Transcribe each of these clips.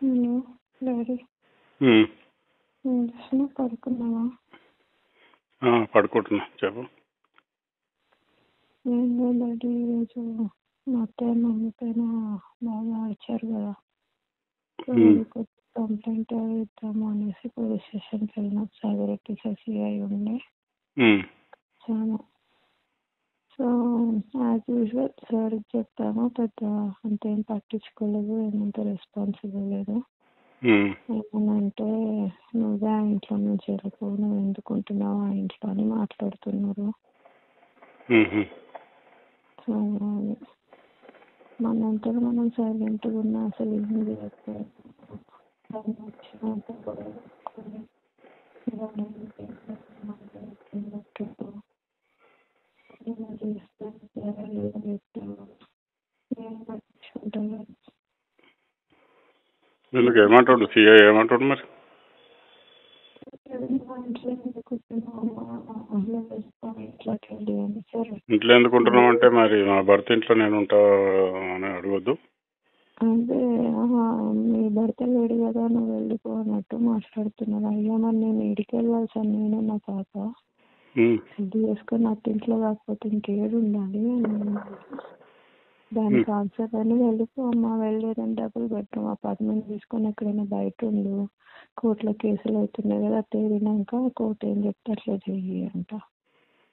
Hello daddy, ఉమ్. ఏం చేస్తున్నావు? పడుకున్నావా? పడుకుంటున్నా, చెప్పు. ఏం లేదు డాడీ, ఈరోజు మా అత్తయ్య మమ్మీ పైన బాగా అరిచారు కదా, సో అది కొంచెం కంప్లైంట్ ఇద్దాము అనేసి పోలీస్ స్టేషన్కి వెళ్ళినాం. సాగరెడ్డి సిఐ ఉండే చాలా. సో యాజ్ యూజువల్ సార్కి చెప్పాము, పెద్ద అంతేం పట్టించుకోలేదు, ఏమంత రెస్పాన్స్ ఇవ్వలేదు. ఏమనంటే నువ్వే ఆ ఇంట్లో నుంచి వెళ్ళిపో, నువ్వు ఎందుకుంటున్నావు ఆ ఇంట్లో అని మాట్లాడుతున్నారు. సో మనంతలో మనం సైలెంట్గా ఉన్నా, అసలు ఏమి చేయకపోయాము. వీళ్ళకి ఏమంటాడు సిఐ, ఏమంటాడు మరి? ఇంట్లో ఎందుకుంటున్నావు అంటే మరి మా భర్త ఇంట్లో నేను ఉంటా అని అడగొద్దు. అదే మీ భర్త లేడు కదా, నువ్వు వెళ్ళిపో అన్నట్టు మాట్లాడుతున్నారు. అయ్యా మరి నేను ఇంటికి వెళ్ళాల్సాను, నేను నా పాప ఇది చేసుకొని అత్తింట్లో కాకపోతే ఇంకేడు ఉండాలి. దానికి ఆన్సర్ అని వెళ్ళిపో అమ్మా, వెళ్ళలేదని డబుల్ బెడ్రూమ్ అపార్ట్మెంట్ తీసుకొని ఎక్కడైనా బయట ఉండు, కోర్టులో కేసులు అవుతున్నాయి కదా, తేలినాక కోర్టు ఏం చెప్తే అట్లా చెయ్యి అంట.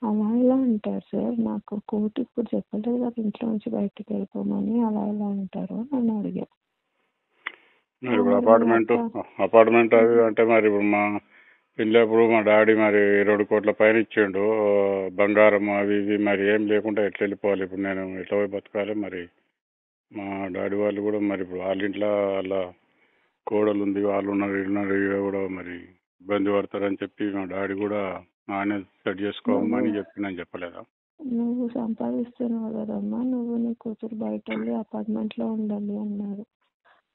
అలా ఎలా అంటారు సార్? నాకు కోర్టు ఇప్పుడు చెప్పలేదు కదా ఇంట్లో నుంచి బయటకు వెళ్ళిపోమని, అలా ఎలా అంటారు నన్ను అడిగా. అపార్ట్మెంట్ అది అంటే మరి ఇప్పుడు మా పిల్లప్పుడు మా డాడీ మరి 2 కోట్ల పైన ఇచ్చిండు, బంగారం అవి ఇవి, మరి ఏం లేకుండా ఎట్లా వెళ్ళిపోవాలి ఇప్పుడు? నేను ఎట్లా పోయి బతకాలి? మరి మా డాడీ వాళ్ళు కూడా మరి ఇప్పుడు వాళ్ళ ఇంట్లో వాళ్ళ కోడలు ఉంది, వాళ్ళు ఉన్నారు, ఇల్లు కూడా మరి ఇబ్బంది పడతారని చెప్పి మా డాడీ కూడా నానే సెట్ చేసుకోమని చెప్పి నేను చెప్పలేదా? నువ్వు సంపాదిస్తున్నావు కదమ్మా, నువ్వు నీ కూతురు బయట వెళ్ళి అపార్ట్మెంట్లో ఉండాలి అన్నారు.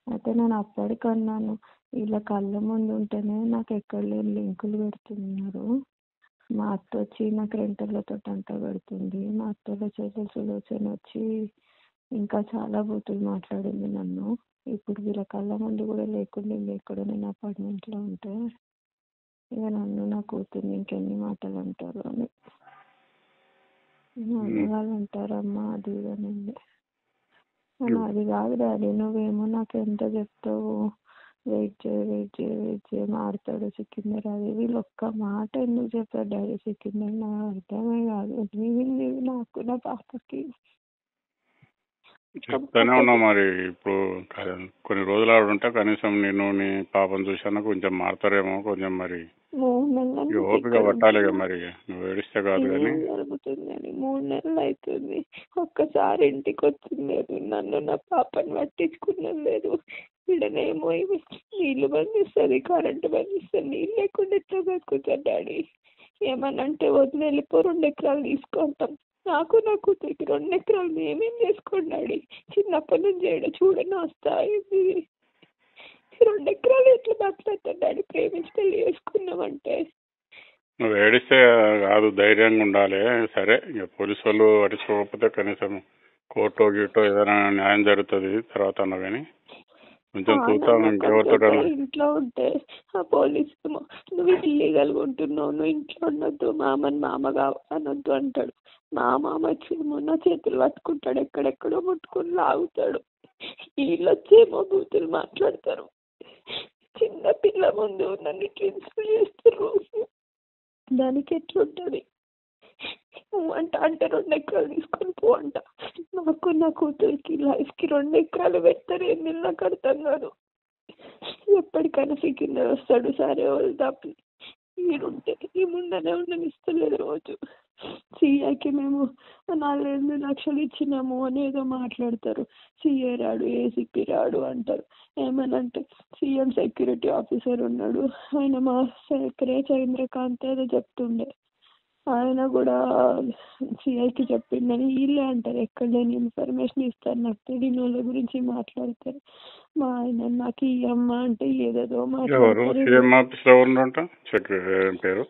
అయితే నేను అప్పటికన్నాను, ఇలా కళ్ళ ముందు ఉంటేనే నాకు ఎక్కడ లేని లింకులు పెడుతున్నారు. మా అత్త వచ్చి నాకు రెంటర్లతో అంట పెడుతుంది, మా అత్తలో చెల్లెలు సులోచన వచ్చి ఇంకా చాలా బూతులు మాట్లాడింది నన్ను. ఇప్పుడు వీళ్ళ కళ్ళ ముందు కూడా లేకుండా ఎక్కడ నేను అపార్ట్మెంట్లో ఉంటే ఇక నన్ను నా కూతుర్ని ఇంకెన్ని మాటలు అంటారు అని వాళ్ళు అంటారమ్మా, అది ఇదనండి. అది కాదు డాడీ, నువ్వేమో నాకు ఎంత చెప్తావు, వెయిట్ చేయి మారుతాడు సికిందర్, అది వీళ్ళు ఒక్క మాట ఎందుకు చెప్తారు డాడీ సికిందర్? నాకు అర్థమే కాదు. నాకు నా పాపకి చెప్తానే ఉన్నా మరి. ఇప్పుడు కొన్ని రోజులు ఆవిడ ఉంటే కనీసం నేను నీ పాపను చూసాను, కొంచెం మారుతారేమో, కొంచెం మరి ఓపిక పట్టాలి కదా. మరి నువ్వు ఏడిస్తే కాదు కానీ జరుగుతుందని 3 నెలలు అవుతుంది, ఒక్కసారి ఇంటికి వచ్చింది లేదు, నన్ను నా పాపని పట్టించుకున్నది లేదు. ఇడనేమో నీళ్లు బంధిస్తుంది, కరెంటు బంధిస్తుంది, నీళ్ళు లేకుండా ఎట్లా బతుకుతారు డాడీ? ఏమనంటే వదిలి వెళ్ళిపో, 2 ఎకరాలు తీసుకుంటాం. నాకు నా కూతురికి 2 ఎకరాలు మేమేం చేసుకోండి డాడీ, చిన్నప్పటి నుంచి చూడని వస్తాయి. 2 ఎకరాలు ఎట్లా మాట్లాడతారు డాడీ? ప్రేమించి పెళ్లి చేసుకున్నామంటే. నువ్వు ఏడిస్తే కాదు, ధైర్యంగా ఉండాలి. సరే, ఇక పోలీసు వాళ్ళు పట్టించుకోకపోతే కనీసం కోర్టు గీటో ఏదైనా న్యాయం జరుగుతుంది తర్వాత అన్నా కానీ కొంచెం చూద్దాం. ఇంకెవరితో ఇంట్లో ఉంటే ఆ పోలీసు నువ్వు ఇల్లీగల్గా ఉంటున్నావు, నువ్వు ఇంట్లో ఉండొద్దు, మామగా అనొద్దు అంటాడు. మా మామ వచ్చి మొన్న చేతులు పట్టుకుంటాడు, ఎక్కడెక్కడో ముట్టుకుని లాగుతాడు. వీళ్ళు వచ్చేమో బూతులు మాట్లాడతారు. చిన్న పిల్ల ముందు నన్ను ట్రాన్స్ఫర్ చేస్తారు. దానికి ఎట్లుంటుంది అంట? అంటే 2 ఎకరాలు తీసుకొని పో అంట. నాకు నా కూతురికి లైఫ్కి 2 ఎకరాలు పెడతారు, ఏం నెల కడతాను. ఎప్పటికైనా సికిందర్ వస్తాడు, సరే వాళ్ళు తప్పి వీడుంటే ఈ ముందనే ఉండనిస్తలేదు. రోజు సీఐకి మేము 4-5 లక్షలు ఇచ్చినాము అని ఏదో మాట్లాడతారు. సీఐ రాడు, ఏసీపీ రాడు అంటారు. ఏమనంటే సీఎం సెక్యూరిటీ ఆఫీసర్ ఉన్నాడు, ఆయన మా చంద్రకాంత్ ఏదో చెప్తుండే, ఆయన కూడా సిఐకి చెప్పిందని వీళ్ళే అంటారు. ఎక్కడ లేని ఇన్ఫర్మేషన్ ఇస్తారు, నాకు తెలియని వాళ్ళ గురించి మాట్లాడతారు. మా ఆయన నాకు ఈ అమ్మ అంటే ఏదేదో మాట్లాడతారు.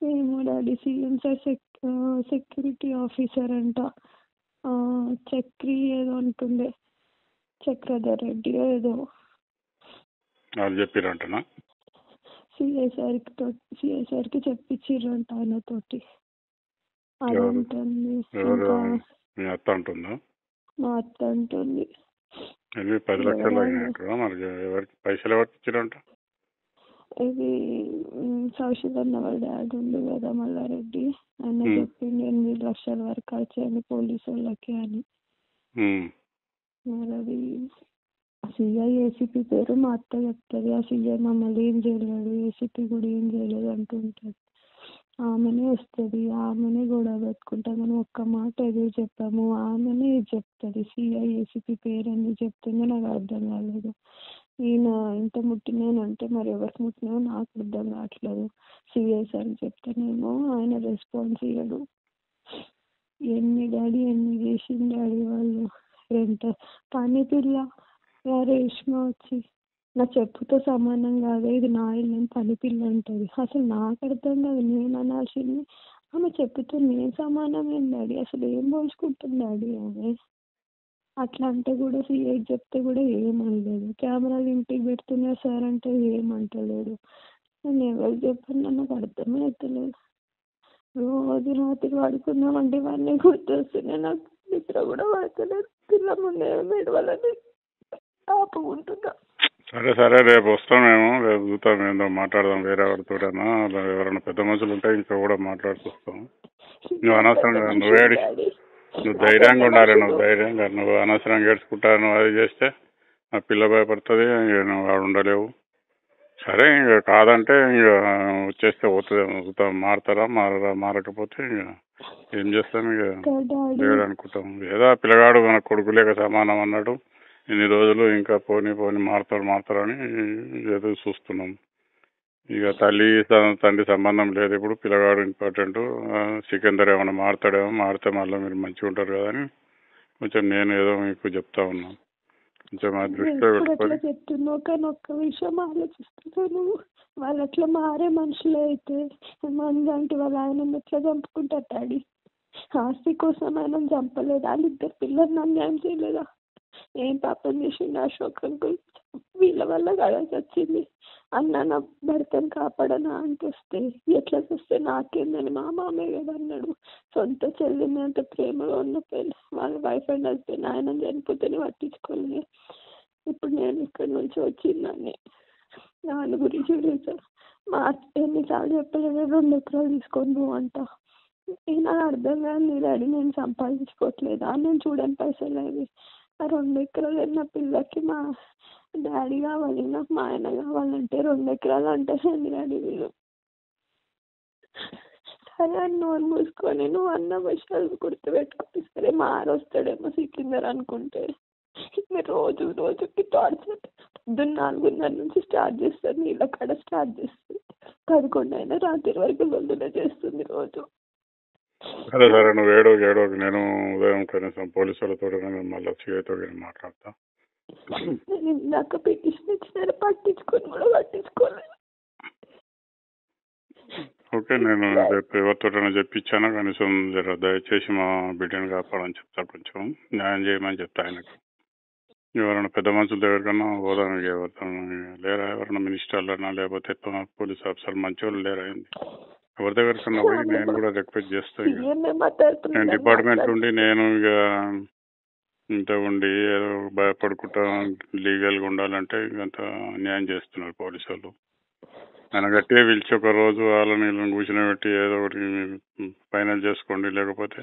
ఏమో daddy, CM sir security officer అంట, చక్రి ఏదో అంటుండే, చక్రధర్ రెడ్డి ఏదో. వాళ్ళు చెప్పిరంటనా? సిఐ సార్కి చెప్పించిర్రంట ఆయనతోటి. ఎవరు అదేంటండి ఎవరు ఇంకా మీ అత్త అంటుందా? మా అత్త అంటుంది. 10 లక్షలు ఎవరైనా అయినట్టు మరి ఎవరికి పైసలు ఎవరికి ఇచ్చిరంట? ఇది కౌశల్ అన్న వాళ్ళ డాడీ ఉంది కదా మల్లారెడ్డి, ఆయన ఉమ్, చెప్పింది 8 లక్షల వరకు ఖర్చు పోలీసు వాళ్ళకి అని. ఉమ్, మరి అది సిఐ ఏసీపీ పేరు మా అత్త చెప్తుంది. ఆ సిఐ మమ్మల్ని ఏం చేయలేడు, ఏసీపీ కూడా ఏం చేయలేదు అంటుంటుంది. ఆమెనే వస్తుంది, ఆమెనే గొడవ పెట్టుకుంటాం. మనం ఒక్క మాట ఎదురు చెప్పాము, ఆమెనే చెప్తుంది. సిఐ ఏసీపీ పేరు ఎందుకు చెప్తుందో నాకు అర్థం కాలేదు. ఈయన ఇంత ముట్టినానంటే మరి ఎవరికి ముట్టినావో నాకు అర్థం కావట్లేదు. సిఐ సార్ చెప్తేనేమో ఆయన రెస్పాన్స్ ఇవ్వడు. ఎన్ని చేసింది డాడీ వాళ్ళు. ఎంత పని పిల్ల రేష్మ వచ్చి నా చెప్పుతో సమానం కాదు, ఇది నా ఇల్లు పని పిల్ల అంటుంది. అసలు నాకు అర్థం కాదు, నేను అనాల్సింది ఆమె చెప్పుతో నేను సమానం ఏం డాడీ, అసలు ఏం పోల్చుకుంటుంది డాడీ ఆమె. అట్లా అంటే కూడా సిఐ చెప్తే కూడా ఏమనలేదు. కెమెరాలు ఇంటికి పెడుతున్నారు సార్ అంటే ఏమంటలేడు. నేను ఎవరు చెప్పాను నాకు అర్థమే అవుతలేదు. రోజు రాత్రి పడుకుందామంటే ఇవన్నీ గుర్తొస్తున్నాయి. నాకు నిద్ర కూడా పడతలేదు. పిల్ల ముందే మెడవాలని ఆపుకుంటున్నా. సరే రేపు వస్తాం మేము, రేపు చూద్దాం ఏందో మాట్లాడదాం వేరే ఎవరితోటైనా, అలా ఎవరైనా పెద్ద మనుషులు ఉంటే ఇంకా కూడా మాట్లాడుకొస్తాం. నువ్వు అనవసరంగా నువ్వు ధైర్యంగా ఉండాలి. నువ్వు అనవసరంగా ఏడ్చుకుంటా నువ్వు అది చేస్తే ఆ పిల్ల భయపడుతుంది, నువ్వు ఆడ ఉండలేవు. సరే ఇంకా కాదంటే ఇంకా వచ్చేస్తే పోతుంది. మారతారా మారకపోతే ఇంకా ఏం చేస్తాం, ఇక లేడు అనుకుంటాం. ఏదో పిల్లగాడు మన కొడుకు లేక సమానం అన్నాడు. ఇన్ని రోజులు ఇంకా పోనీ మారతారని ఏదో చూస్తున్నాం. ఇక తండ్రి సంబంధం లేదు, ఇప్పుడు పిల్లగాడు ఇంపార్టెంట్. సికిందర్ ఏమైనా మారతాడేమో, మారితే మళ్ళీ మీరు మంచిగా ఉంటారు కదా అని కొంచెం నేను ఏదో మీకు చెప్తా ఉన్నాను. కొంచెం ఆ దృష్టిలో పెట్టుకొని చెప్తున్నావు. కానీ ఒక్క విషయం ఆలోచిస్తున్నాను, వాళ్ళు అట్లా మారే మనుషులు అయితే మందంటే వాళ్ళ ఆయన ఎట్లా చంపుకుంటారు డాడీ. ఆస్తి కోసం ఆయన చంపలేదు, వాళ్ళిద్దరు పిల్లల్ని అన్యాయం చేయలేదా? ఏం పాపం చేసిండు అశోక్ అంకుల్? వీళ్ళ వల్ల కదా వచ్చింది. అన్న నా భర్తను కాపాడనా అంటే వస్తే ఎట్లా చూస్తే నాకేందని మా మామే కదా అన్నాడు. సొంత చెల్లిని అంత ప్రేమగా ఉన్న పెళ్ళి వాళ్ళ వైఫ్ అండ్ హస్బెండ్ ఆయన చనిపోతేనే పట్టించుకోలేదు. ఇప్పుడు నేను ఇక్కడ నుంచి వచ్చిందాన్ని దాని గురించి సార్ మా ఎన్నిసార్లు చెప్పలేదు 2 ఎకరాలు తీసుకొని నువ్వు అంట. నాకు అర్థం కాదు డాడీ, నేను సంపాదించుకోవట్లేదా, నేను చూడని పైసలు అవి. ఆ 2 ఎకరాలు నా పిల్లకి మా డాడీ కావాలి, నాకు మా ఆయన కావాలంటే 2 ఎకరాలు అంటారు డాడీ వీళ్ళు. సరే అని నోరు మూసుకొని నువ్వు అన్న విషయాలు గుర్తుపెట్టుకుని సరే మారొస్తాడేమో సికిందర్ అనుకుంటే మీరు రోజుకి టార్చర్. పొద్దున్న 4:30 నుంచి స్టార్ట్ చేస్తారు, నీళ్ళ కాడ స్టార్ట్ చేస్తుంది. 11 అయినా రాత్రి వరకు లొల్లులే చేస్తుంది రోజు. సరే నువ్వు ఏడోకి నేను ఉదయం కనీసం పోలీసు వాళ్ళతో మళ్ళీ సిఐతో మాట్లాడతా. నేను ఇందాక పిటిషన్ ఇచ్చిన పట్టించుకోలేదు. ఓకే, నేను రేపు ఎవరితోటైనా చెప్పించాను. కనీసం దయచేసి మా బిడ్డను కాపాడని చెప్తా, కొంచెం న్యాయం చేయమని చెప్తా ఆయనకు. ఎవరైనా పెద్ద మనుషుల దగ్గరకన్నా పోదాం. ఎవరితో లేరా, ఎవరైనా మినిస్టర్లన్నా లేకపోతే పోలీస్ ఆఫీసర్ మంచి వాళ్ళు లేరా, ఎవరి దగ్గరకన్నా పోయి నేను కూడా రిక్వెస్ట్ చేస్తాను. నేను డిపార్ట్మెంట్ ఉండి నేను ఇక ఇంత ఉండి ఏదో భయపడుకుంటా లీగల్గా ఉండాలంటే ఇంకంత అన్యాయం చేస్తున్నారు పోలీసు వాళ్ళు. ఆయన గట్టిగా పిలిచి ఒక రోజు వాళ్ళని కూర్చుని పెట్టి ఏదో ఒకటి ఫైనల్ చేసుకోండి, లేకపోతే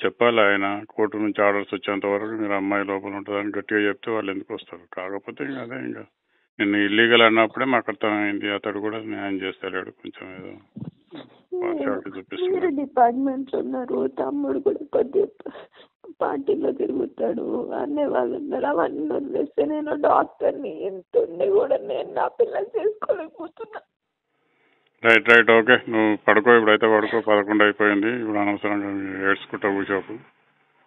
చెప్పాలి. ఆయన కోర్టు నుంచి ఆర్డర్స్ వచ్చేంత వరకు మీరు అమ్మాయి లోపల ఉంటుందని గట్టిగా చెప్తే వాళ్ళు ఎందుకు వస్తారు. కాకపోతే ఇంకా అదే ఇంకా నిన్ను ఇల్లీగల్ అన్నప్పుడే మాకు అర్థమైంది, అతడు కూడా న్యాయం చేస్తలేడు, కొంచెం ఏదో పార్షాలిటీ చూపిస్తున్నాడు. డిపార్ట్మెంట్ ఉన్నారు, తమ్ముడు కూడా కొద్దిగా పార్టీలో తిరుగుతాడు అనే వాళ్ళు ఉన్నారు. అవన్నీ వదిలేస్తే నేను డాక్టర్ని ఎంత ఉండి కూడా నేను నా పిల్లలు చేసుకోలేకపోతున్నా. రైట్ ఓకే, నువ్వు పడుకో, ఇప్పుడైతే పడుకో. 11 అయిపోయింది. ఇప్పుడు అనవసరంగా ఏడ్చుకుంటా కూర్చోకు.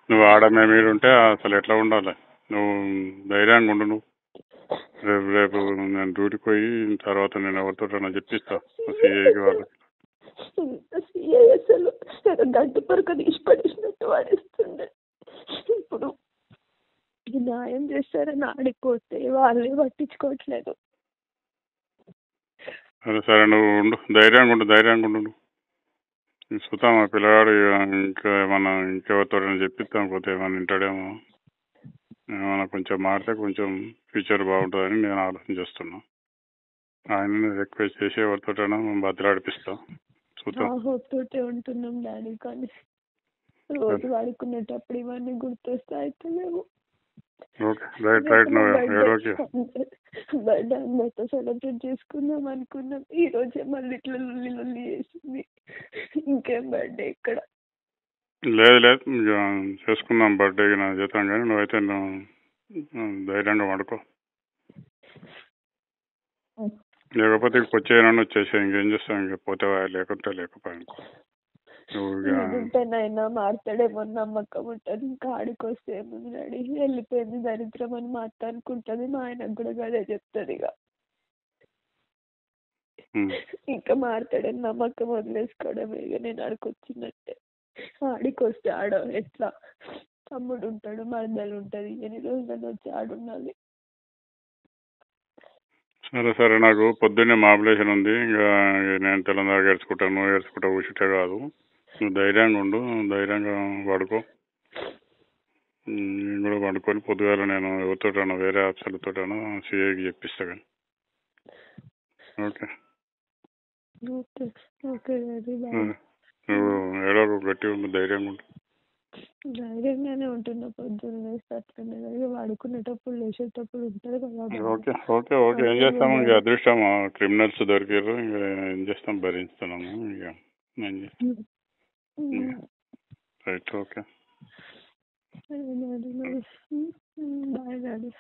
నువ్వు ఆడమే మీరు ఉంటే అసలు ఎట్లా ఉండాలి, నువ్వు ధైర్యంగా ఉండు. నువ్వు రేపు నేను డ్యూటీకి పోయి తర్వాత నేను ఎవరితో చెప్పిస్తా సిఐకి వాళ్ళకి. సిఐ అసలు గడ్డి పొరక తీసి పడేసినట్టు వాడిస్తుండే. ఇప్పుడు న్యాయం చేస్తారని ఆడిపోతే వాళ్ళే పట్టించుకోవట్లేదు. సరే సరే నువ్వు ఉండు, ధైర్యంగా ఉండు, ధైర్యంగా ఉండు. చూద్దాం ఆ పిల్లగాడు ఇంకా ఏమన్నా ఇంకెవరితో చెప్పిస్తాం, పోతే ఏమన్నా వింటాడేమో. ఏమన్నా కొంచెం మారితే కొంచెం ఫ్యూచర్ బాగుంటుందని నేను ఆలోచన చేస్తున్నా. ఆయన రిక్వెస్ట్ చేసి ఎవరితోటైనా బద్దలాడిపిస్తాం, చూద్దాం. తోటే ఉంటున్నాం డాడీ, కానీ రోజు వాడుకునేటప్పుడు ఇవన్నీ గుర్తొస్తే అయితే లేవు. ఓకే రైట్ రైట్, నువ్వు ఏడోకే. బర్త్డే అందరితో సెలబ్రేట్ చేసుకుందాం అనుకున్నాం, ఈ రోజే మళ్ళీ ఇట్లా లొల్లి లొల్లి చేసింది. ఇంకేం బర్త్డే ఇక్కడ? లేదు లేదు, ఇక చేసుకుందాం బర్త్డేకి నా చేతాం, కానీ నువ్వైతే నువ్వు ధైర్యంగా పడుకో. లేకపోతే వచ్చేయనని వచ్చేసాయి, ఇంకేం చేస్తాం, ఇంక పోతే లేకుంటే లేకపోయానుకో. ఉంటేనైనా మారుతాడేమో నమ్మకం ఉంటుంది. ఇంకా ఆడికి వస్తే ఏముంది డాడీ, వెళ్ళిపోయింది దరిద్రం అని మా అత్త అనుకుంటుంది, మా ఆయనకు కూడా అదే చెప్తుంది. ఇంకా మారుతాడని నమ్మకం వదిలేసుకోవడమే. ఇక నేను ఆడికి వచ్చినట్టే. ఆడికి వస్తే ఆడ ఎట్లా తమ్ముడు ఉంటాడు, మరదలు ఉంటుంది, ఎన్ని రోజులు వచ్చి ఆడున్నది. సరే సరే, నాకు పొద్దున్నే మాపులేషన్ ఉంది, ఇంకా నేను తెలంగాణ ఏడ్చుకుంటాను, నువ్వు ఏడ్చుకుంటా ఊసిటే కాదు. నువ్వు ధైర్యంగా ఉండు, ధైర్యంగా పడుకో. నేను కూడా పడుకొని పొద్దుగాల నేను ఎవరితోటైనా వేరే ఆఫీసర్లతోటైనా సిఐకి చెప్పిస్తా. కానీ ఓకే నువ్వు ఏడో గట్టి ఉండు, ధైర్యంగా ఉండు. ధైర్యంగానే ఉంటున్నా, పొద్దున్న వేస్తే అట్లనే వాడుకునేటప్పుడు లేచేటప్పుడు ఉంటుంది కదా. ఓకే ఓకే ఓకే, ఏం చేస్తాము, ఇక అదృష్టం క్రిమినల్స్ దొరికారు, ఇంకా ఏం చేస్తాం, భరిస్తున్నాము, ఇక ఏం చేస్తాం. Right okay. Bye daddy.